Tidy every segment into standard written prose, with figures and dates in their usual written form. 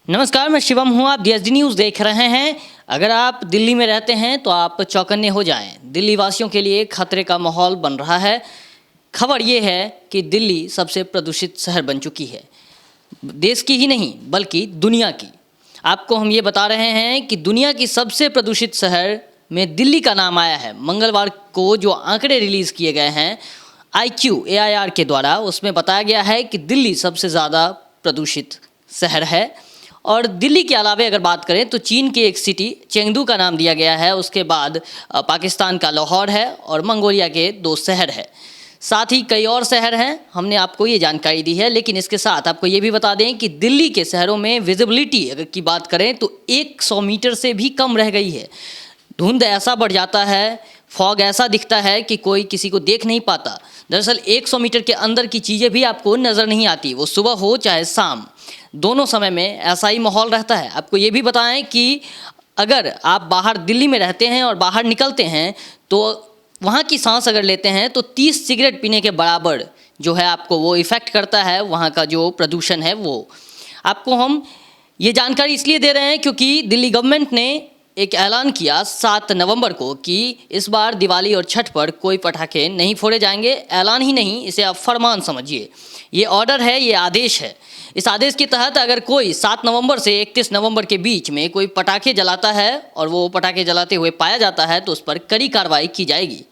नमस्कार, मैं शिवम हूँ। आप DSD न्यूज़ देख रहे हैं। अगर आप दिल्ली में रहते हैं तो आप चौकन्ने हो जाएं। दिल्ली वासियों के लिए खतरे का माहौल बन रहा है। खबर ये है कि दिल्ली सबसे प्रदूषित शहर बन चुकी है, देश की ही नहीं बल्कि दुनिया की। आपको हम ये बता रहे हैं कि दुनिया की सबसे प्रदूषित शहर में दिल्ली का नाम आया है। मंगलवार को जो आंकड़े रिलीज़ किए गए हैं AIR के द्वारा, उसमें बताया गया है कि दिल्ली सबसे ज़्यादा प्रदूषित शहर है। और दिल्ली के अलावे अगर बात करें तो चीन की एक सिटी चेंगडू का नाम दिया गया है। उसके बाद पाकिस्तान का लाहौर है और मंगोलिया के 2 शहर है। साथ ही कई और शहर हैं, हमने आपको ये जानकारी दी है। लेकिन इसके साथ आपको ये भी बता दें कि दिल्ली के शहरों में विजिबिलिटी अगर की बात करें तो 100 मीटर से भी कम रह गई है। धुंध ऐसा बढ़ जाता है, फॉग ऐसा दिखता है कि कोई किसी को देख नहीं पाता। दरअसल 100 मीटर के अंदर की चीज़ें भी आपको नज़र नहीं आती, वो सुबह हो चाहे शाम, दोनों समय में ऐसा ही माहौल रहता है। आपको ये भी बताएं कि अगर आप बाहर दिल्ली में रहते हैं और बाहर निकलते हैं तो वहाँ की सांस अगर लेते हैं तो 30 सिगरेट पीने के बराबर जो है आपको वो इफ़ेक्ट करता है। वहाँ का जो प्रदूषण है वो आपको हम ये जानकारी इसलिए दे रहे हैं क्योंकि दिल्ली गवर्नमेंट ने एक ऐलान किया 7 नवंबर को कि इस बार दिवाली और छठ पर कोई पटाखे नहीं फोड़े जाएंगे। ऐलान ही नहीं, इसे आप फरमान समझिए। ये ऑर्डर है, ये आदेश है। इस आदेश के तहत अगर कोई 7 नवंबर से 31 नवंबर के बीच में कोई पटाखे जलाता है और वो पटाखे जलाते हुए पाया जाता है तो उस पर कड़ी कार्रवाई की जाएगी।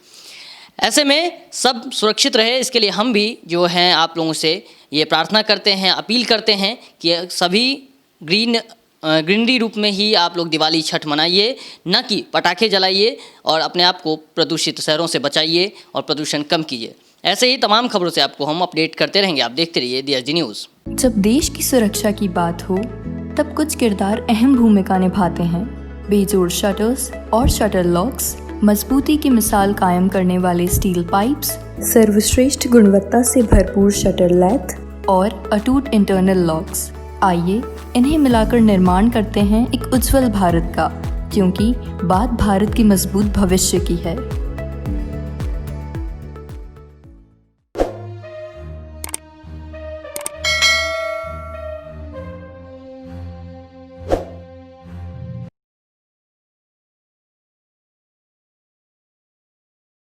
ऐसे में सब सुरक्षित रहे, इसके लिए हम भी जो हैं आप लोगों से ये प्रार्थना करते हैं, अपील करते हैं कि सभी ग्रीनरी रूप में ही आप लोग दिवाली छठ मनाइए, न कि पटाखे जलाइए, और अपने आप को प्रदूषित शहरों से बचाइए और प्रदूषण कम कीजिए। ऐसे ही तमाम खबरों से आपको हम अपडेट करते रहेंगे। आप देखते रहिए DSD न्यूज़। जब देश की सुरक्षा की बात हो तब कुछ किरदार अहम भूमिका निभाते हैं। बेजोड़ शटर्स और शटर लॉक्स, मजबूती की मिसाल कायम करने वाले स्टील पाइप्स, सर्वश्रेष्ठ गुणवत्ता से भरपूर शटर लैथ और अटूट इंटरनल लॉक्स। आइए इन्हें मिलाकर निर्माण करते हैं एक उज्जवल भारत का, क्योंकि बात भारत की मजबूत भविष्य की है।